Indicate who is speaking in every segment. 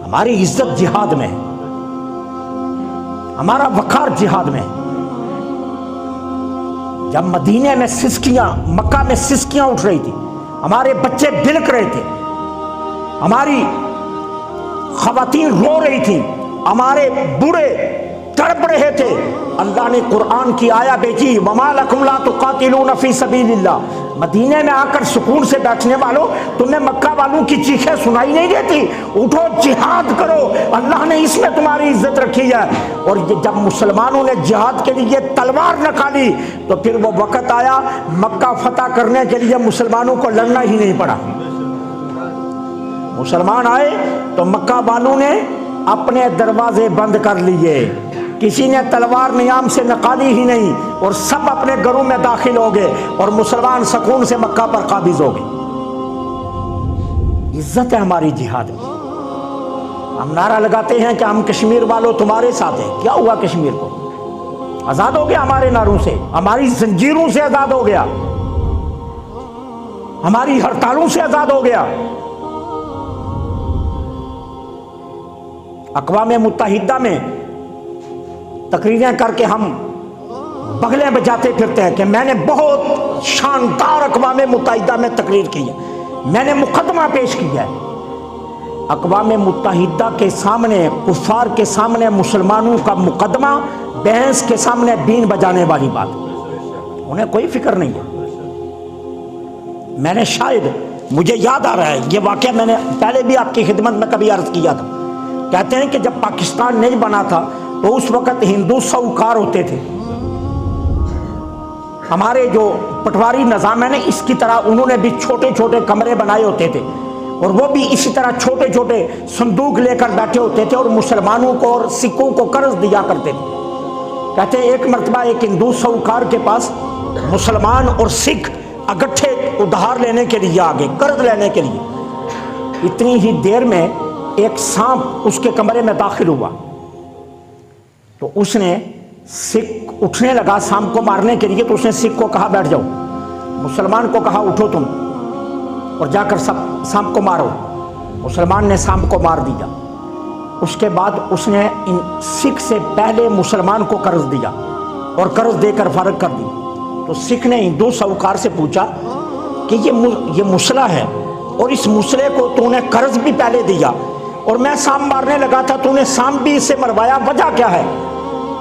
Speaker 1: हमारी इज्जत जिहाद में है, हमारा वकार जिहाद में है। जब मदीने में सिसकियां, मक्का में सिसकियां उठ रही थी, हमारे बच्चे बिलक रहे थे, हमारी खवातीन रो रही थी, हमारे बूढ़े तड़प रहे थे, अल्लाह ने कुरान की आया भेजी, वमा लकुम ला तुकातिलून फी सबीलिल्लाह। मदीने में आकर सुकून से बैठने वालों, तुम्हें मक्का वालों की चीखें सुनाई नहीं देती? उठो जिहाद करो, अल्लाह ने इसमें तुम्हारी इज्जत रखी है। और जब मुसलमानों ने जिहाद के लिए तलवार निकाली तो फिर वो वक्त आया, मक्का फतह करने के लिए मुसलमानों को लड़ना ही नहीं पड़ा। मुसलमान आए तो मक्का वालों ने अपने दरवाजे बंद कर लिए, किसी ने तलवार नियाम से निकाली ही नहीं, और सब अपने घरों में दाखिल हो गए और मुसलमान सुकून से मक्का पर काबिज हो गए। इज्जत है हमारी जिहाद में। हम नारा लगाते हैं कि हम कश्मीर वालों तुम्हारे साथ हैं। क्या हुआ कश्मीर को? आजाद हो गया हमारे नारों से, हमारी जंजीरों से आजाद हो गया, हमारी हड़तालों से आजाद हो गया। अक़वाम मुत्तहिदा में तकरीरें करके हम बगलें बजाते फिरते हैं कि मैंने बहुत शानदार अक़वाम मुत्तहिदा में तकरीर की है, मैंने मुकदमा पेश किया है। अक़वाम मुत्तहिदा के सामने, कुफ़ार के सामने मुसलमानों का मुकदमा भैंस के सामने बीन बजाने वाली बात, उन्हें कोई फिक्र नहीं है। मैंने शायद, मुझे याद आ रहा है ये वाक़या, मैंने पहले भी आपकी खिदमत में कभी अर्ज़ किया था। कहते हैं कि जब पाकिस्तान नहीं बना था तो उस वक़्त हिंदू साहूकार होते थे। हमारे जो पटवारी निज़ाम है ना, इसकी तरह उन्होंने भी छोटे छोटे कमरे बनाए होते थे, और वो भी इसी तरह छोटे छोटे संदूक लेकर बैठे होते थे और मुसलमानों को और सिखों को कर्ज दिया करते थे। कहते हैं एक मरतबा एक हिंदू साहूकार के पास मुसलमान और सिख इकट्ठे उधार लेने के लिए आ गए, कर्ज लेने के लिए। इतनी ही देर में एक सांप उसके कमरे में दाखिल हुआ, तो उसने सिख उठने लगा सांप को मारने के लिए, तो उसने सिख को कहा बैठ जाओ, मुसलमान को कहा उठो तुम और जाकर सब सांप को मारो। मुसलमान ने सांप को मार दिया। उसके बाद उसने इन सिख से पहले मुसलमान को कर्ज दिया और कर्ज देकर फारग कर दी। तो सिख ने हिंदू साहूकार से पूछा कि ये मुसला है और इस मुसले को तूने कर्ज भी पहले दिया और मैं सांप मारने लगा था, तूने सांप भी इससे मरवाया, वजह क्या है?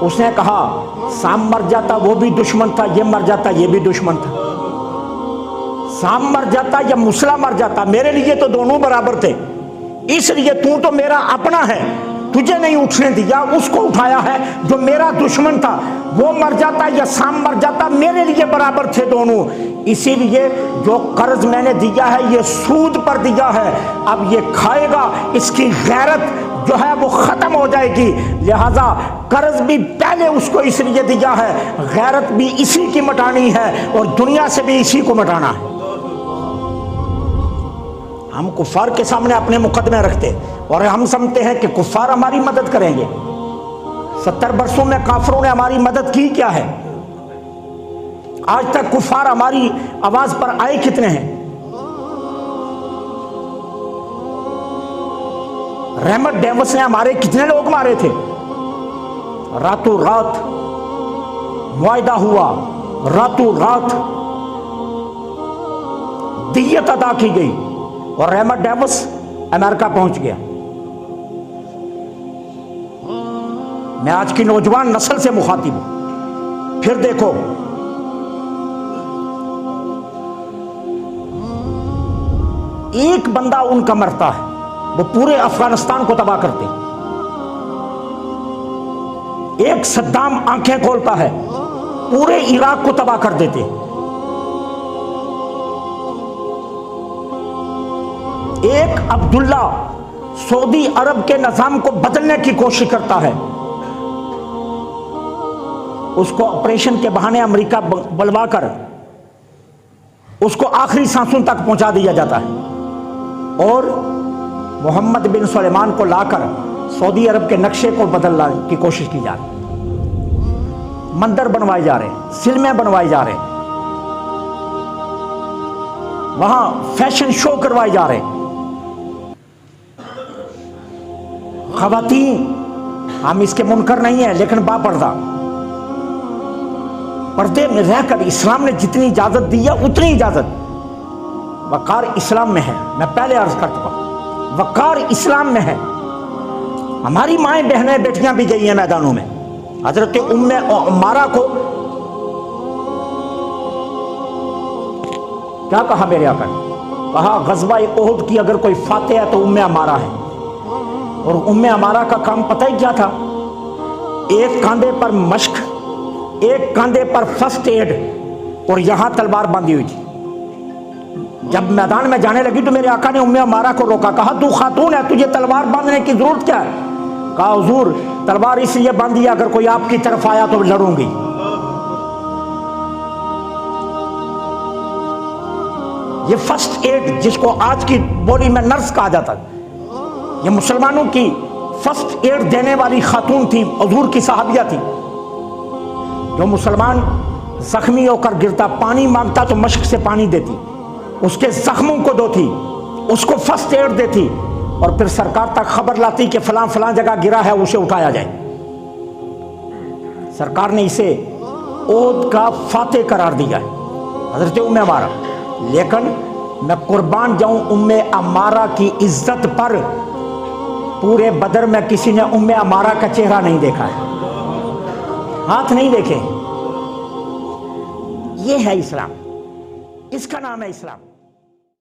Speaker 1: उसने कहा सांप मर जाता वो भी दुश्मन था, ये मर जाता ये भी दुश्मन था। सांप मर जाता या मुसला मर जाता, मेरे लिए तो दोनों बराबर थे, इसलिए तू तो मेरा अपना है, तुझे नहीं उठने दिया, उसको उठाया है जो मेरा दुश्मन था। वो मर जाता या सांप मर जाता, मेरे लिए बराबर थे दोनों। इसीलिए जो कर्ज मैंने दिया है ये सूद पर दिया है, अब ये खाएगा, इसकी गैरत जो है वो खत्म हो जाएगी। लिहाजा कर्ज भी पहले उसको इसलिए दिया है, गैरत भी इसी की मिटानी है और दुनिया से भी इसी को मिटाना है। हम कुफार के सामने अपने मुकदमे रखते और हम समझते हैं कि कुफार हमारी मदद करेंगे। 70 वर्षों में काफिरों ने हमारी मदद की क्या है? आज तक कुफार हमारी आवाज पर आए कितने हैं? रहमत डेविस ने हमारे कितने लोग मारे थे? रातों रात मुआहदा हुआ, रातों रात दियत अदा की गई और रहमत डेविस अमेरिका पहुंच गया। मैं आज की नौजवान नस्ल से मुखातिब हूं। फिर देखो, एक बंदा उनका मरता है, वो पूरे अफगानिस्तान को तबाह करते। एक सद्दाम आंखें खोलता है, पूरे इराक को तबाह कर देते। एक अब्दुल्ला सऊदी अरब के निजाम को बदलने की कोशिश करता है, उसको ऑपरेशन के बहाने अमेरिका बुलवाकर उसको आखिरी सांसों तक पहुंचा दिया जाता है और मोहम्मद बिन सुलेमान को लाकर सऊदी अरब के नक्शे को बदलने की कोशिश की जा रही। मंदिर बनवाए जा रहे, फिल्में बनवाए जा रहे, वहां फैशन शो करवाए जा रहे। खवातीन, हम इसके मुनकर नहीं है, लेकिन बापर्दा पर्दे में रहकर इस्लाम ने जितनी इजाजत दी है उतनी इजाजत वकार इस्लाम में है। मैं पहले अर्ज कर चुका, वकार इस्लाम में है। हमारी माएँ बहनें बेटियां भी गई हैं मैदानों में। हजरत उम्मे अम्मारा को क्या कहा मेरे आका ने? कहा गज़वा उहद की अगर कोई फातेह है तो उम्मे अम्मारा है। और उम्मे अम्मारा का काम पता ही क्या था? एक कांधे पर मश्क, एक कांधे पर फर्स्ट एड और यहां तलवार बांधी हुई थी। जब मैदान में जाने लगी तो मेरे आका ने उम्मे अम्मारा को रोका, कहा तू खातून है, तुझे तलवार बांधने की जरूरत क्या है? कहा हुजूर तलवार इसलिए बांधी है अगर कोई आपकी तरफ आया तो लड़ूंगी। ये फर्स्ट एड जिसको आज की बॉडी में नर्स कहा जाता है, ये मुसलमानों की फर्स्ट एड देने वाली खातून थी, हुजूर की सहाबिया थी। जो मुसलमान जख्मी होकर गिरता, पानी मांगता तो मश्क से पानी देती, उसके जख्मों को धोती, उसको फर्स्ट एड देती और फिर सरकार तक खबर लाती कि फलां फलां जगह गिरा है, उसे उठाया जाए। सरकार ने इसे ओद का फातेह करार दिया है, हजरत उम्मे अम्मारा। लेकिन मैं कुर्बान जाऊं उम्मे अम्मारा की इज्जत पर, पूरे बदर में किसी ने उम्मे अम्मारा का चेहरा नहीं देखा है, हाथ नहीं देखे। ये है इस्लाम, इसका नाम है इस्लाम।